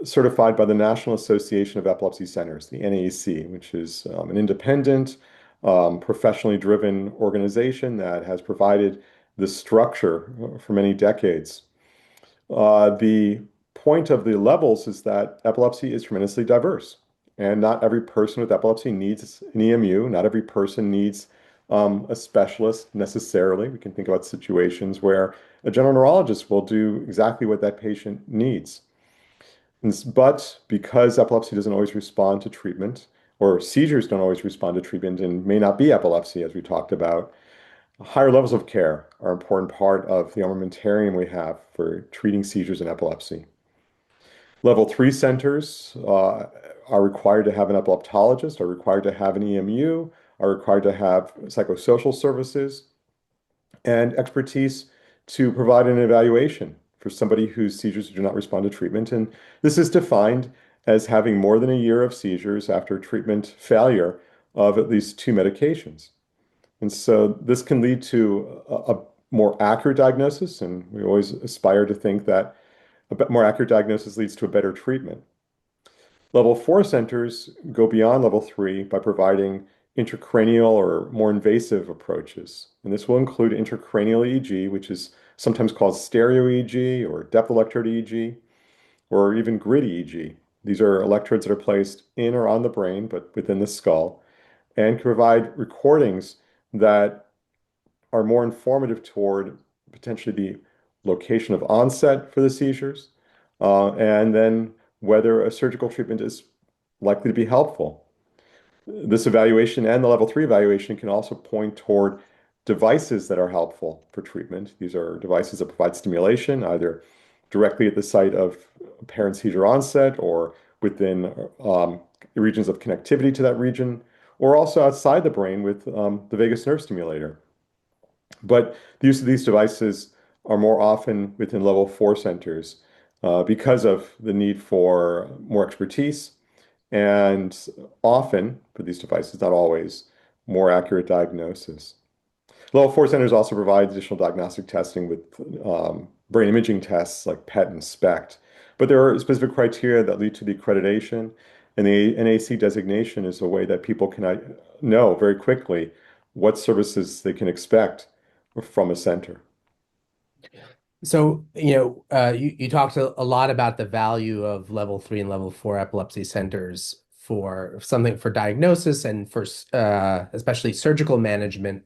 certified by the National Association of Epilepsy Centers, the NAEC, which is an independent, professionally driven organization that has provided the structure for many decades. The point of the levels is that epilepsy is tremendously diverse. And not every person with epilepsy needs an EMU. Not every person needs a specialist necessarily. We can think about situations where a general neurologist will do exactly what that patient needs. But because epilepsy doesn't always respond to treatment, or seizures don't always respond to treatment and may not be epilepsy, as we talked about, higher levels of care are an important part of the armamentarium we have for treating seizures and epilepsy. Level 3 centers are required to have an epileptologist, are required to have an EMU, are required to have psychosocial services and expertise to provide an evaluation for somebody whose seizures do not respond to treatment. And this is defined as having more than a year of seizures after treatment failure of at least 2 medications. And so this can lead to a more accurate diagnosis, and we always aspire to think that a bit more accurate diagnosis leads to a better treatment. Level 4 centers go beyond level 3 by providing intracranial or more invasive approaches. And this will include intracranial EEG, which is sometimes called stereo EEG or depth electrode EEG, or even grid EEG. These are electrodes that are placed in or on the brain, but within the skull, and can provide recordings that are more informative toward potentially the location of onset for the seizures, and then whether a surgical treatment is likely to be helpful. This evaluation and the level 3 evaluation can also point toward devices that are helpful for treatment. These are devices that provide stimulation, either directly at the site of apparent seizure onset or within regions of connectivity to that region, or also outside the brain with the vagus nerve stimulator. But the use of these devices are more often within level 4 centers because of the need for more expertise and often, for these devices, not always, more accurate diagnosis. Level 4 centers also provide additional diagnostic testing with brain imaging tests like PET and SPECT. But there are specific criteria that lead to the accreditation, and the NAC designation is a way that people can know very quickly what services they can expect from a center. So, you talked a lot about the value of level 3 and level 4 epilepsy centers for something for diagnosis and for especially surgical management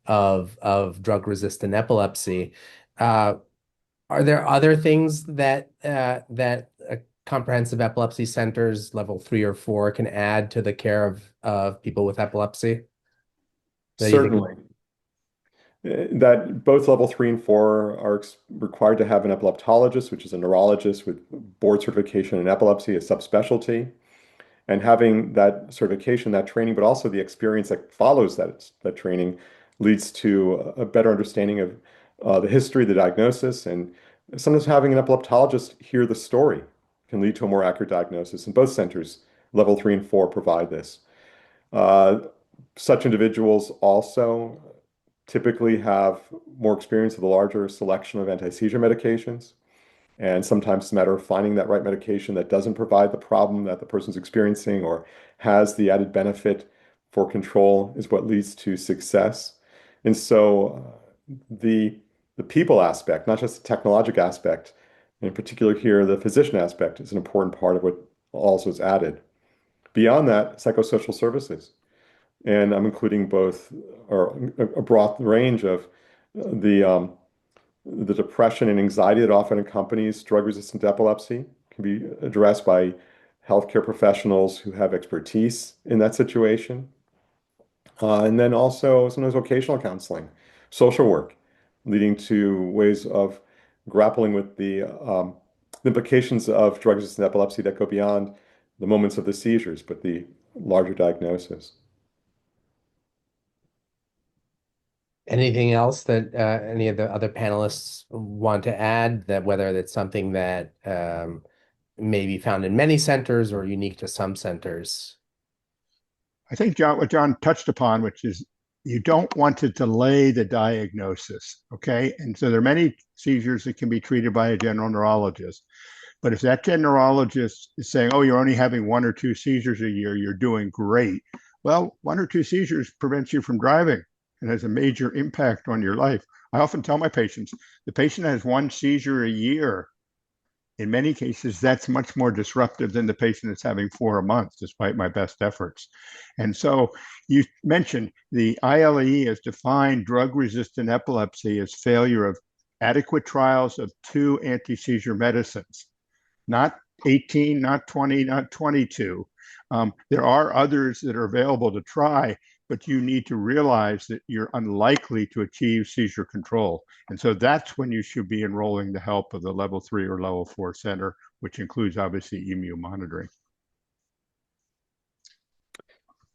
of drug-resistant epilepsy. Are there other things that comprehensive epilepsy centers, level 3 or 4, can add to the care of people with epilepsy? Certainly. That both level 3 and 4 are required to have an epileptologist, which is a neurologist with board certification in epilepsy, a subspecialty. And having that certification, that training, but also the experience that follows that training leads to a better understanding of the history, the diagnosis, and sometimes having an epileptologist hear the story can lead to a more accurate diagnosis. And both centers, level 3 and 4, provide this. Such individuals also typically have more experience with a larger selection of anti-seizure medications. And sometimes it's a matter of finding that right medication that doesn't provide the problem that the person's experiencing or has the added benefit for control is what leads to success. And so the people aspect, not just the technologic aspect, in particular here, the physician aspect is an important part of what also is added. Beyond that, psychosocial services. And I'm including both or a broad range of the depression and anxiety that often accompanies drug-resistant epilepsy can be addressed by healthcare professionals who have expertise in that situation. And then also sometimes vocational counseling, social work, leading to ways of grappling with the implications of drug-resistant epilepsy that go beyond the moments of the seizures, but the larger diagnosis. Anything else that any of the other panelists want to add, that whether it's something that may be found in many centers or unique to some centers? I think what John touched upon, which is you don't want to delay the diagnosis, okay? And so there are many seizures that can be treated by a general neurologist. But if that general neurologist is saying, oh, you're only having 1 or 2 seizures a year, you're doing great. Well, 1 or 2 seizures prevents you from driving and has a major impact on your life. I often tell my patients, the patient has 1 seizure a year in many cases, that's much more disruptive than the patient that's having 4 a month, despite my best efforts. And so you mentioned the ILE has defined drug-resistant epilepsy as failure of adequate trials of two anti-seizure medicines, not 18, not 20, not 22. There are others that are available to try, but you need to realize that you're unlikely to achieve seizure control. And so that's when you should be enrolling the help of the level 3 or level 4 center, which includes obviously EMU monitoring.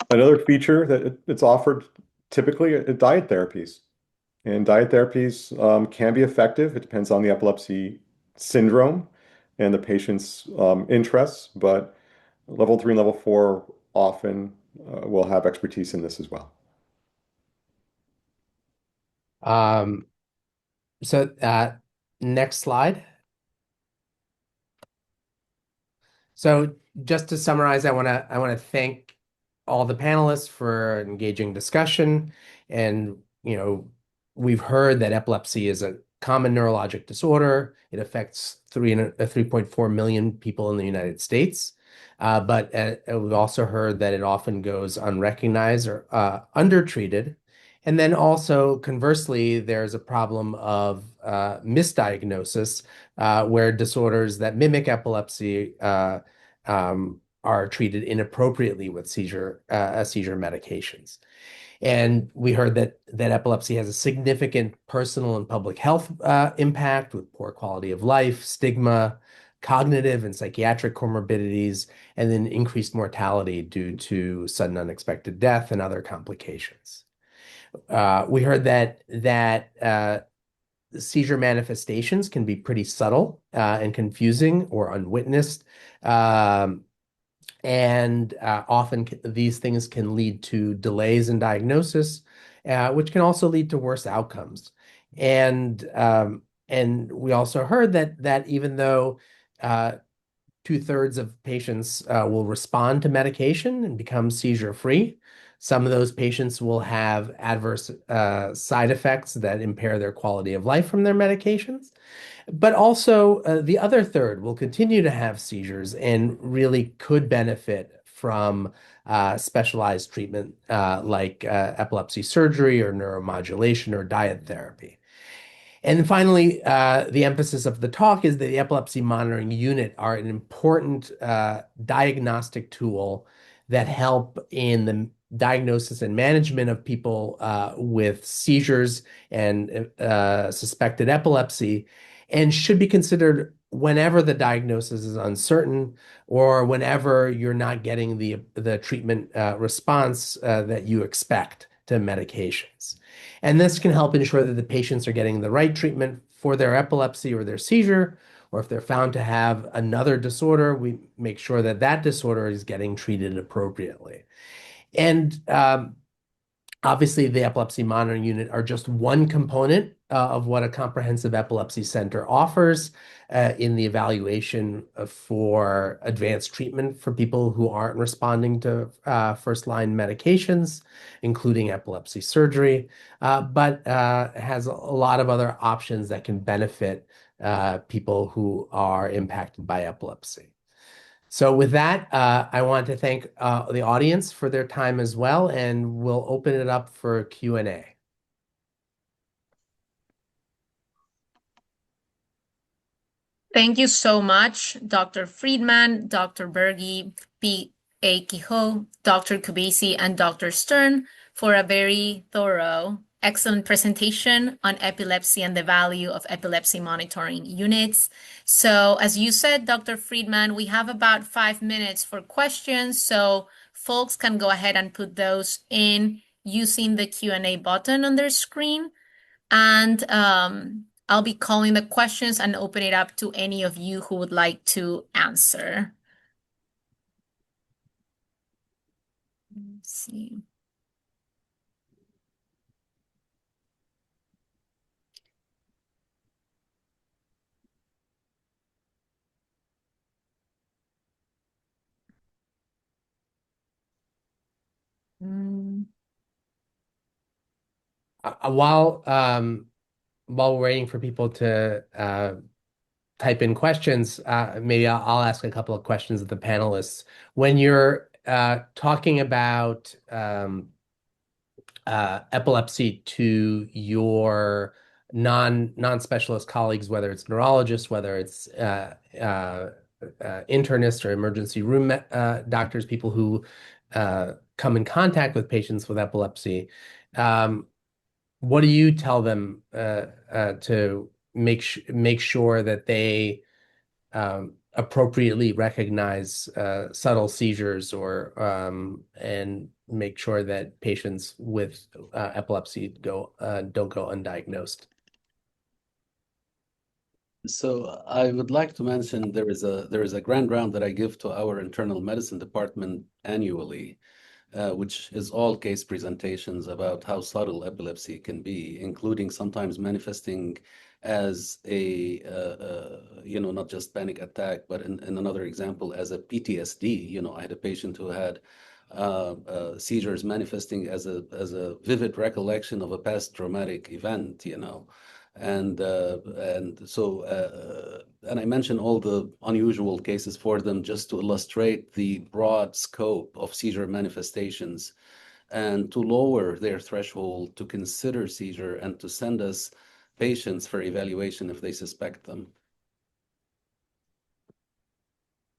Another feature that it's offered typically are diet therapies. And diet therapies can be effective. It depends on the epilepsy syndrome and the patient's interests, but level 3 and level 4 often will have expertise in this as well. So next slide. So just to summarize, I want to thank all the panelists for engaging discussion. And, we've heard that epilepsy is a common neurologic disorder. It affects 3.4 million people in the United States. But we've also heard that it often goes unrecognized or undertreated. And then also, conversely, there's a problem of misdiagnosis where disorders that mimic epilepsy are treated inappropriately with seizure medications. And we heard that epilepsy has a significant personal and public health impact with poor quality of life, stigma, cognitive and psychiatric comorbidities, and then increased mortality due to sudden unexpected death and other complications. We heard that seizure manifestations can be pretty subtle and confusing or unwitnessed. And often these things can lead to delays in diagnosis, which can also lead to worse outcomes. And we also heard that even though 2/3 of patients will respond to medication and become seizure-free, some of those patients will have adverse side effects that impair their quality of life from their medications. But also, the other third will continue to have seizures and really could benefit from specialized treatment like epilepsy surgery or neuromodulation or diet therapy. And finally, the emphasis of the talk is that the epilepsy monitoring unit are an important diagnostic tool that help in the diagnosis and management of people with seizures and suspected epilepsy, and should be considered whenever the diagnosis is uncertain or whenever you're not getting the treatment response that you expect to medications. And this can help ensure that the patients are getting the right treatment for their epilepsy or their seizure, or if they're found to have another disorder, we make sure that that disorder is getting treated appropriately. And obviously, the epilepsy monitoring unit are just one component of what a comprehensive epilepsy center offers in the evaluation for advanced treatment for people who aren't responding to first-line medications, including epilepsy surgery, but has a lot of other options that can benefit people who are impacted by epilepsy. So with that, I want to thank the audience for their time as well, and we'll open it up for Q&A. Thank you so much, Dr. Friedman, Dr. Berge, P.A. Quijo, Dr. Kubasi, and Dr. Stern for a very thorough, excellent presentation on epilepsy and the value of epilepsy monitoring units. So as you said, Dr. Friedman, we have about 5 minutes for questions, so folks can go ahead and put those in using the Q&A button on their screen. And I'll be calling the questions and open it up to any of you who would like to answer. Let's see. While we're waiting for people to type in questions, maybe I'll ask a couple of questions of the panelists. When you're talking about epilepsy to your non-specialist colleagues, whether it's neurologists, whether it's internists or emergency room doctors, people who come in contact with patients with epilepsy, what do you tell them to make sure that they appropriately recognize subtle seizures or and make sure that patients with epilepsy don't go undiagnosed? So I would like to mention there is a grand round that I give to our internal medicine department annually, which is all case presentations about how subtle epilepsy can be, including sometimes manifesting as a not just panic attack, but in another example as a PTSD. I had a patient who had seizures manifesting as a vivid recollection of a past traumatic event. And I mention all the unusual cases for them just to illustrate the broad scope of seizure manifestations and to lower their threshold to consider seizure and to send us patients for evaluation if they suspect them.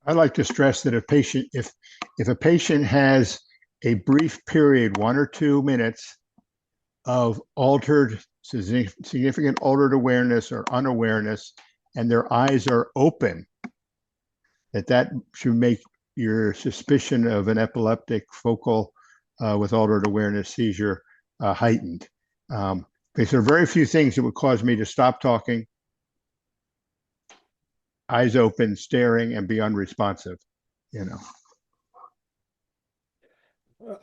I like to stress that if a patient has a brief period, 1 or 2 minutes of significant altered awareness or unawareness, and their eyes are open, that should make your suspicion of an epileptic focal with altered awareness seizure heightened. Because there are very few things that would cause me to stop talking, eyes open, staring, and be unresponsive.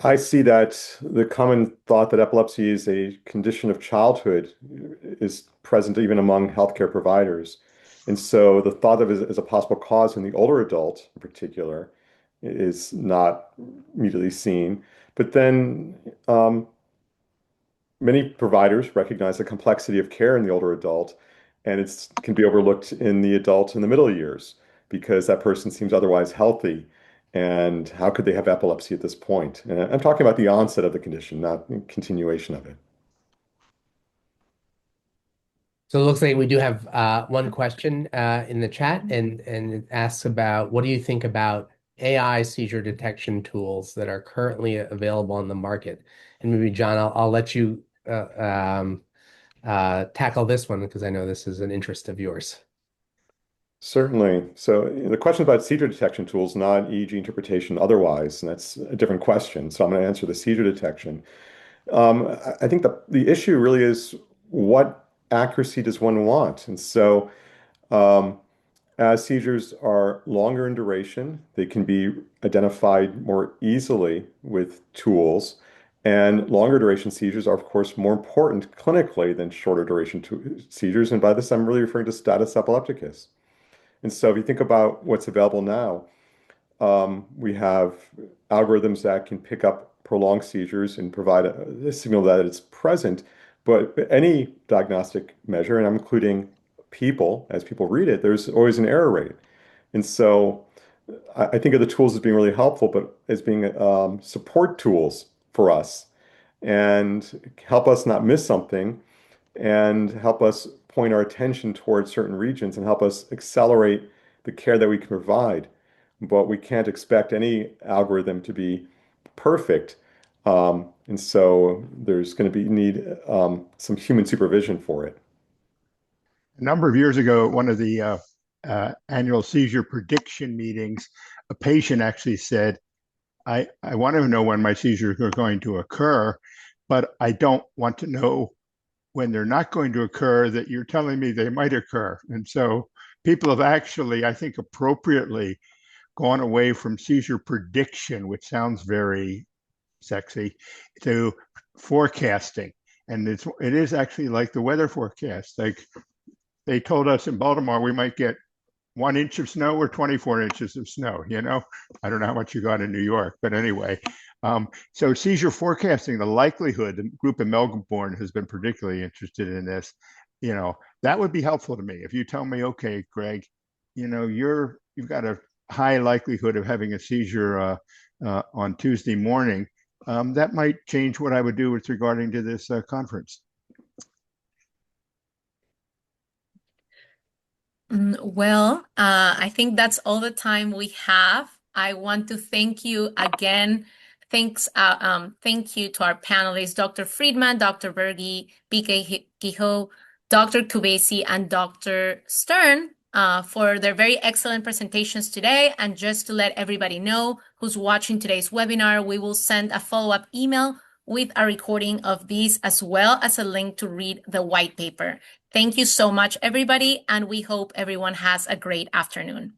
I see that the common thought that epilepsy is a condition of childhood is present even among healthcare providers. And so the thought of it as a possible cause in the older adult in particular is not immediately seen. But then many providers recognize the complexity of care in the older adult, and it can be overlooked in the adult in the middle years because that person seems otherwise healthy. And how could they have epilepsy at this point? And I'm talking about the onset of the condition, not the continuation of it. So it looks like we do have one question in the chat, and it asks about what do you think about AI seizure detection tools that are currently available on the market? And maybe, John, I'll let you tackle this one because I know this is an interest of yours. Certainly. So the question about seizure detection tools, not EEG interpretation otherwise, and that's a different question. So I'm going to answer the seizure detection. I think the issue really is what accuracy does one want? And so as seizures are longer in duration, they can be identified more easily with tools. And longer duration seizures are, of course, more important clinically than shorter duration seizures. And by this, I'm really referring to status epilepticus. And so if you think about what's available now, we have algorithms that can pick up prolonged seizures and provide a signal that it's present. But any diagnostic measure, and I'm including people, as people read it, there's always an error rate. And so I think of the tools as being really helpful, but as being support tools for us and help us not miss something and help us point our attention towards certain regions and help us accelerate the care that we can provide. But we can't expect any algorithm to be perfect. And so there's going to be need some human supervision for it. A number of years ago, at one of the annual seizure prediction meetings, a patient actually said, I want to know when my seizures are going to occur, but I don't want to know when they're not going to occur that you're telling me they might occur. And so people have actually, I think, appropriately gone away from seizure prediction, which sounds very sexy, to forecasting. And it is actually like the weather forecast. Like they told us in Baltimore, we might get 1 inch of snow or 24 inches of snow. I don't know how much you got in New York, but anyway. So seizure forecasting, the likelihood, the group in Melbourne has been particularly interested in this, That would be helpful to me. If you tell me, okay, Greg, you've got a high likelihood of having a seizure on Tuesday morning, that might change what I would do with regarding to this conference. Well, I think that's all the time we have. I want to thank you again. Thank you to our panelists, Dr. Friedman, Dr. Berge, BK Giho, Dr. Kubesi, and Dr. Stern for their very excellent presentations today. And just to let everybody know who's watching today's webinar, we will send a follow-up email with a recording of these as well as a link to read the white paper. Thank you so much, everybody, and we hope everyone has a great afternoon.